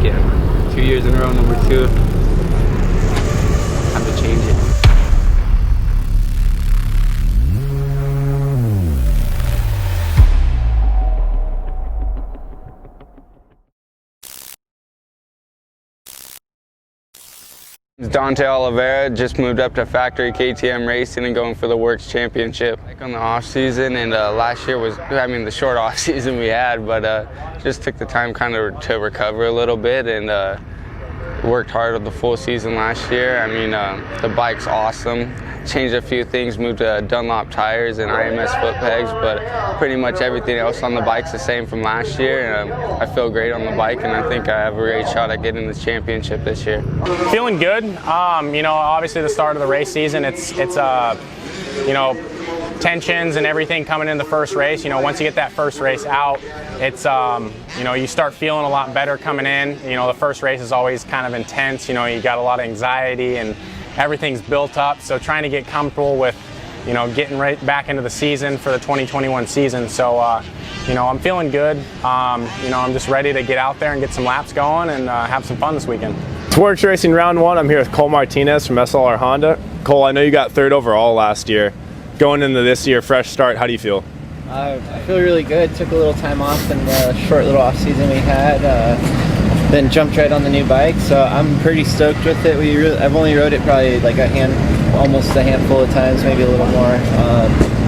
again. 2 years in a row, number 2. Time to change it. Dante Oliveira just moved up to factory KTM Racing and going for the WORCS Championship. Like on the off season, and last year was, the short off season we had, but just took the time kind of to recover a little bit, and worked hard on the full season last year. The bike's awesome. Changed a few things, moved to Dunlop tires and IMS foot pegs, but pretty much everything else on the bike's the same from last year. And I feel great on the bike, and I think I have a great shot at getting this championship this year. Feeling good. Obviously the start of the race season, it's tensions and everything coming in the first race. Once you get that first race out, it's you start feeling a lot better coming in. The first race is always kind of intense. You got a lot of anxiety and everything's built up, so trying to get comfortable with getting right back into the season for the 2021 season. So I'm feeling good. I'm just ready to get out there and get some laps going and have some fun this weekend. It's WORCS Racing Round 1. I'm here with Cole Martinez from SLR Honda. Cole, I know you got 3rd overall last year. Going into this year, fresh start, how do you feel? I feel really good. Took a little time off in the short little off season we had. Then jumped right on the new bike, so I'm pretty stoked with it. I've only rode it probably like almost a handful of times, maybe a little more.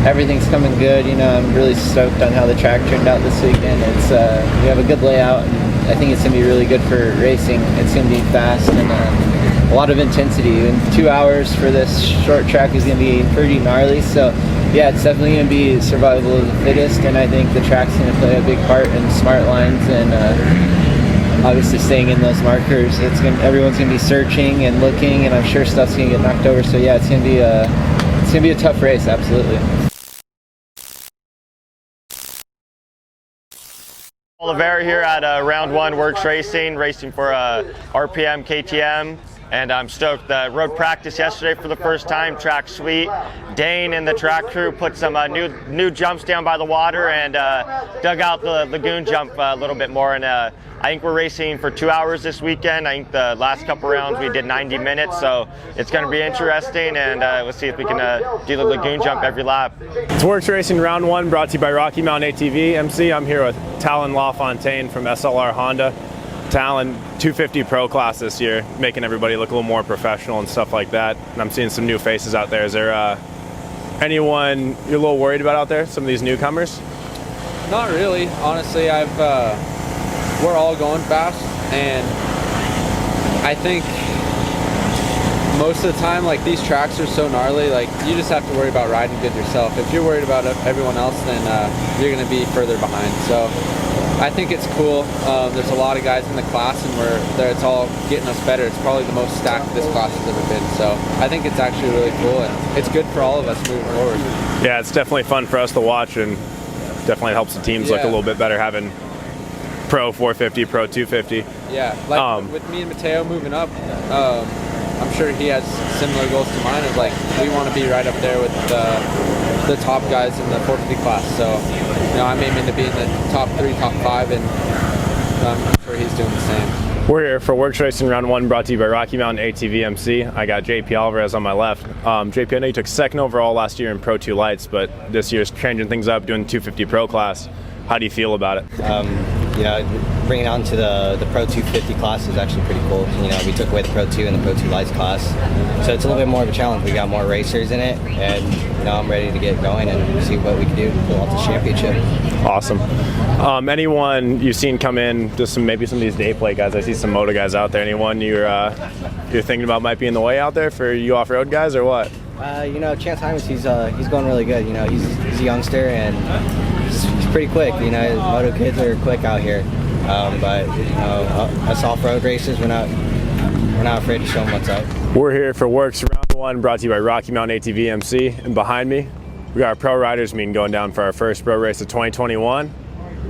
Everything's coming good. I'm really stoked on how the track turned out this weekend. We have a good layout, and I think it's gonna be really good for racing. It's gonna be fast and a lot of intensity. And 2 hours for this short track is gonna be pretty gnarly. So yeah, it's definitely gonna be survival of the fittest, and I think the track's gonna play a big part in smart lines and obviously staying in those markers. Everyone's gonna be searching and looking, and I'm sure stuff's gonna get knocked over. So yeah, it's gonna be a tough race, absolutely. Oliveira here at Round 1 WORCS Racing, racing for RPM KTM. And I'm stoked. The road practice yesterday for the first time, track sweet. Dane and the track crew put some new jumps down by the water and dug out the lagoon jump a little bit more. And I think we're racing for 2 hours this weekend. I think the last couple rounds we did 90 minutes, so it's going to be interesting, and we'll see if we can do the lagoon jump every lap. It's WORCS Racing Round 1, brought to you by Rocky Mountain ATV MC. I'm here with Talon LaFontaine from SLR Honda. Talon, 250 Pro class this year, making everybody look a little more professional and stuff like that. And I'm seeing some new faces out there. Is there anyone you're a little worried about out there, some of these newcomers? Not really, honestly. We're all going fast, and I think most of the time, like, these tracks are so gnarly, like, you just have to worry about riding good yourself. If you're worried about everyone else, then you're going to be further behind. So I think it's cool. There's a lot of guys in the class, and it's all getting us better. It's probably the most stacked this class has ever been. So I think it's actually really cool, and it's good for all of us moving forward. Yeah, it's definitely fun for us to watch, and definitely helps the teams look a little bit better having Pro 450, Pro 250. Yeah, like with me and Mateo moving up, I'm sure he has similar goals to mine. Of like, we want to be right up there with the top guys in the 450 class. So, I'm aiming to be in the top 3, top 5, and I'm sure he's doing the same. We're here for WORCS Racing Round 1, brought to you by Rocky Mountain ATV MC. I got JP Alvarez on my left. JP, I know you took 2nd overall last year in Pro 2 Lights, but this year's changing things up, doing the 250 Pro class. How do you feel about it? Bringing on to the Pro 250 class is actually pretty cool. We took away the Pro 2 and the Pro 2 Lights class, so it's a little bit more of a challenge. We got more racers in it, and I'm ready to get going and see what we can do to pull off the championship. Awesome. Anyone you've seen come in, just maybe some of these day plate guys? I see some moto guys out there. Anyone you're thinking about might be in the way out there for you off-road guys, or what? Chance Hymas, he's going really good. He's a youngster, and he's pretty quick. Moto kids are quick out here. But us off-road racers, we're not afraid to show them what's up. We're here for WORCS Round 1, brought to you by Rocky Mountain ATV MC, and behind me we got our pro riders meeting going down for our first pro race of 2021.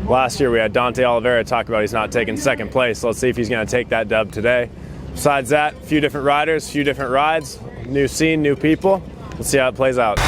Last year we had Dante Oliveira talk about he's not taking 2nd place, so let's see if he's going to take that dub today. Besides that, a few different riders, a few different rides, new scene, new people. Let's see how it plays out.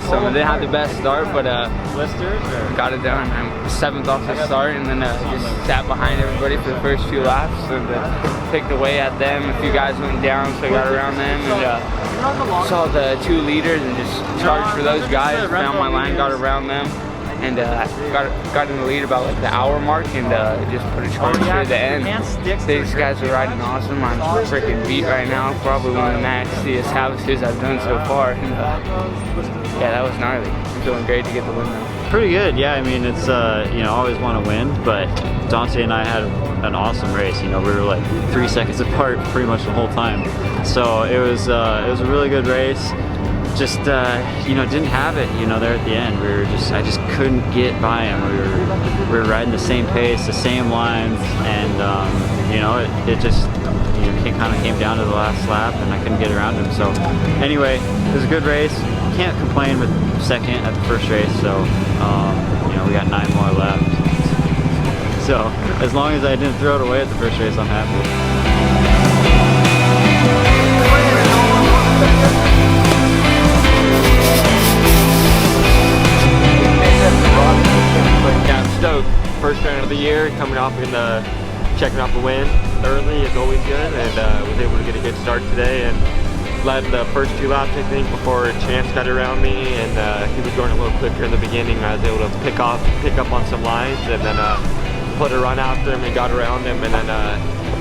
awesome. I didn't have the best start, but got it done. I'm 7th off the start, and then just sat behind everybody for the first few laps and picked away at them. A few guys went down, so I got around them and saw the 2 leaders and just charged for those guys. Found my line, got around them, and got in the lead about like the hour mark, and just put a charge to the end. These guys are riding awesome. I'm freaking beat right now. Probably one of the nastiest Havasus I've done so far. And, yeah, that was gnarly. I'm feeling great to get the win now. Pretty good, yeah. I mean, it's you know, always want to win, but Dante and I had an awesome race. You know, we were like 3 seconds apart pretty much the whole time. So it was a really good race. Just you know, didn't have it, you know, there at the end. I just couldn't get by him. We were riding the same pace, the same lines, and you know, it just, you know, it kind of came down to the last lap, and I couldn't get around him. So anyway, it was a good race. Can't complain with 2nd at the first race. So you know, we got 9 more left. So as long as I didn't throw it away at the first race, I'm happy. Yeah, I'm stoked. First round of the year, coming off and checking off a win early is always good, and was able to get a good start today and led the first 2 laps, I think, before Chance got around me, and he was going a little quicker in the beginning. I was able to pick up on some lines, and then put a run after him and got around him, and then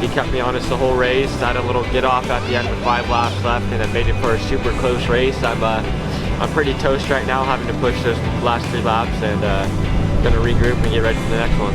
he kept me honest the whole race. I had a little get off at the end with 5 laps left, and then made it for a super close race. I'm pretty toast right now, having to push those last 3 laps, and gonna regroup and get ready for the next one.